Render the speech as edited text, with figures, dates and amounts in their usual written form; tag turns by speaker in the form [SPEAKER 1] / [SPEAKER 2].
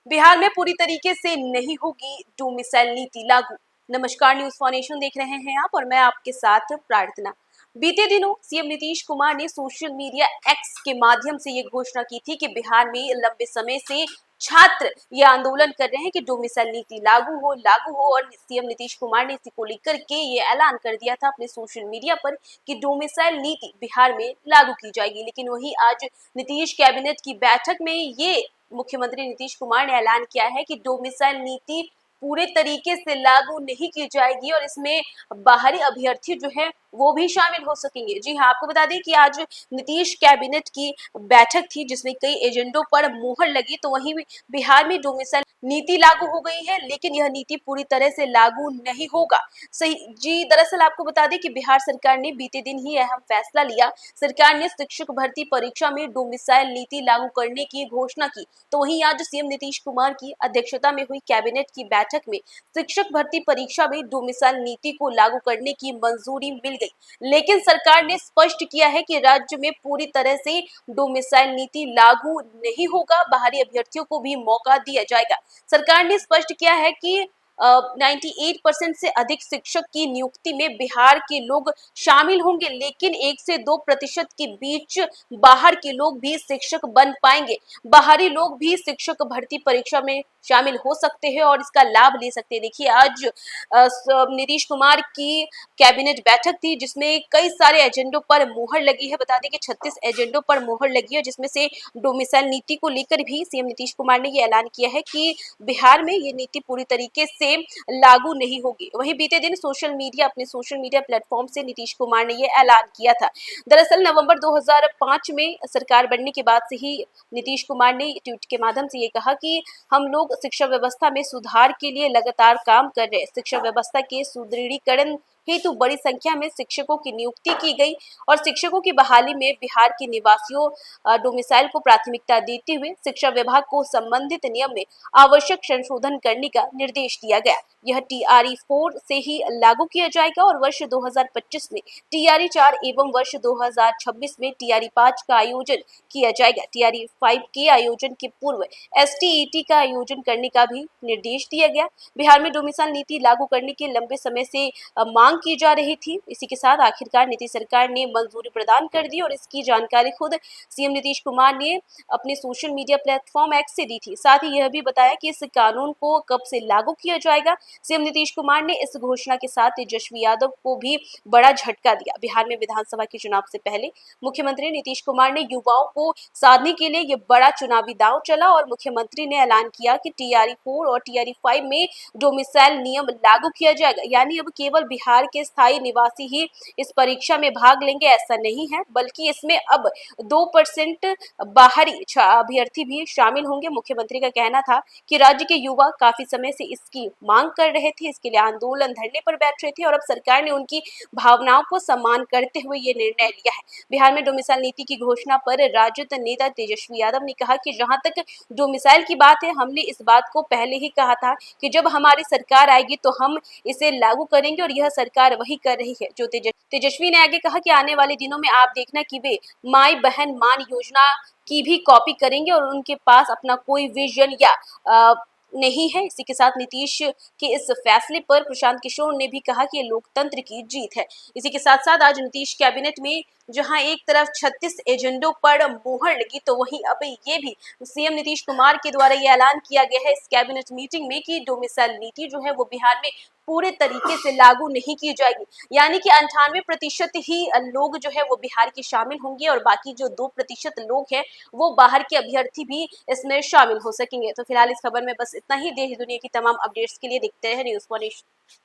[SPEAKER 1] बिहार में पूरी तरीके से नहीं होगी डोमिसाइल नीति लागू। नमस्कार, न्यूज फॉर नेशन देख रहे हैं आप और मैं आपके साथ प्रार्थना। बीते दिनों सीएम नीतीश कुमार ने सोशल मीडिया एक्स के माध्यम से ये घोषणा की थी कि बिहार में लंबे समय से छात्र ये आंदोलन कर रहे हैं कि डोमिसाइल नीति लागू हो और सीएम नीतीश कुमार ने इसी को लेकर के ये ऐलान कर दिया था अपने सोशल मीडिया पर कि डोमिसाइल नीति बिहार में लागू की जाएगी। लेकिन वही आज नीतीश कैबिनेट की बैठक में ये मुख्यमंत्री नीतीश कुमार ने ऐलान किया है कि डोमिसाइल नीति पूरे तरीके से लागू नहीं की जाएगी और इसमें बाहरी अभ्यर्थी जो है वो भी शामिल हो सकेंगे। जी हाँ, आपको बता दें कि आज नीतीश कैबिनेट की बैठक थी जिसमें कई एजेंडों पर मुहर लगी। तो वहीं बिहार में डोमिसाइल नीति लागू हो गई है, लेकिन यह नीति पूरी तरह से लागू नहीं होगा। सही जी, दरअसल आपको बता दें कि बिहार सरकार ने बीते दिन ही अहम फैसला लिया। सरकार ने शिक्षक भर्ती परीक्षा में डोमिसाइल नीति लागू करने की घोषणा की। तो वहीं आज सीएम नीतीश कुमार की अध्यक्षता में हुई कैबिनेट की बैठक में शिक्षक भर्ती परीक्षा में डोमिसाइल नीति को लागू करने की मंजूरी मिल गई। लेकिन सरकार ने स्पष्ट किया है कि राज्य में पूरी तरह से डोमिसाइल नीति लागू नहीं होगा, बाहरी अभ्यर्थियों को भी मौका दिया जाएगा। सरकार ने स्पष्ट किया है कि 98% से अधिक शिक्षक की नियुक्ति में बिहार के लोग शामिल होंगे, लेकिन 1 से 2% के बीच बाहर के लोग भी शिक्षक बन पाएंगे। बाहरी लोग भी शिक्षक भर्ती परीक्षा में शामिल हो सकते हैं और इसका लाभ ले सकते हैं। देखिए, आज नीतीश कुमार की कैबिनेट बैठक थी जिसमें कई सारे एजेंडों पर मुहर लगी है। बता दें कि 36 एजेंडों पर मुहर लगी है, जिसमें से डोमिसाइल नीति को लेकर भी सीएम नीतीश कुमार ने ये ऐलान किया है कि बिहार में ये नीति पूरी तरीके से लागू नहीं होगी। वहीं बीते दिन अपने सोशल मीडिया प्लेटफॉर्म से नीतीश कुमार ने ये ऐलान किया था। दरअसल नवंबर 2005 में सरकार बनने के बाद से ही नीतीश कुमार ने ट्वीट के माध्यम से ये कहा कि हम लोग शिक्षा व्यवस्था में सुधार के लिए लगातार काम कर रहे हैं। शिक्षा व्यवस्था के सुदृढ़ीकरण हेतु बड़ी संख्या में शिक्षकों की नियुक्ति की गई और शिक्षकों की बहाली में बिहार के निवासियों डोमिसाइल को प्राथमिकता देते हुए शिक्षा विभाग को संबंधित नियम में आवश्यक संशोधन करने का निर्देश दिया गया। यह TRE 4 से ही लागू किया जाएगा और वर्ष 2025 में TRE 4 एवं वर्ष 2026 में TRE 5 का आयोजन किया जाएगा। TRE 5 के आयोजन के पूर्व STET का आयोजन करने का भी निर्देश दिया गया। बिहार में डोमिसाइल नीति लागू करने की लंबे समय से मांग की जा रही थी। इसी के साथ आखिरकार नीतीश सरकार ने मंजूरी प्रदान कर दी और इसकी जानकारी खुद सीएम नीतीश कुमार ने अपने सोशल मीडिया प्लेटफॉर्म एक्स से दी थी। साथ ही यह भी बताया कि इस कानून को कब से लागू किया जाएगा। सीएम नीतीश कुमार ने इस घोषणा के साथ तेजस्वी यादव को भी बड़ा झटका दिया। बिहार में विधानसभा के चुनाव से पहले मुख्यमंत्री नीतीश कुमार ने युवाओं को साधने के लिए ये बड़ा चुनावी दांव चला और मुख्यमंत्री ने ऐलान किया कि TRE 4 और TRE 5 में डोमिसाइल नियम लागू किया जाएगा। यानी अब केवल बिहार के स्थायी निवासी ही इस परीक्षा में भाग लेंगे, ऐसा नहीं है, बल्कि इसमें अब 2% बाहरी अभ्यर्थी भी शामिल होंगे। मुख्यमंत्री का कहना था कि राज्य के युवा काफी समय से इसकी मांग कर रहे थे, इसके लिए आंदोलन धरने पर बैठ रहे थे और अब सरकार ने उनकी भावनाओं को सम्मान करते हुए ये निर्णय लिया है। बिहार में डोमिसाइल नीति की घोषणा पर राजद नेता तेजस्वी यादव ने कहा कि जहां तक डोमिसाइल की बात है, हमने इस बात को पहले ही कहा था कि जब हमारी सरकार आएगी तो हम इसे लागू करेंगे और यह सरकार वही कर रही है। जो तेजस्वी ने आगे कहा कि आने वाले दिनों में आप देखना कि वे माई बहन मान योजना की भी कॉपी करेंगे और उनके पास अपना कोई विजन या नहीं है। इसी के साथ नीतीश के इस फैसले पर प्रशांत किशोर ने भी कहा कि ये लोकतंत्र की जीत है। इसी के साथ साथ आज नीतीश कैबिनेट में जहां एक तरफ 36 एजेंडों पर मुहर लगी, तो वहीं अब ये भी सीएम नीतीश कुमार के द्वारा ये ऐलान किया गया है इस कैबिनेट मीटिंग में कि डोमिसाइल नीति जो है वो बिहार में पूरे तरीके से लागू नहीं की जाएगी। यानी कि 98% ही लोग जो है वो बिहार के शामिल होंगे और बाकी जो 2% लोग हैं वो बाहर के अभ्यर्थी भी इसमें शामिल हो सकेंगे। तो फिलहाल इस खबर में बस इतना ही। देश दुनिया की तमाम अपडेट्स के लिए देखते रहे न्यूज़ फॉर नेशन।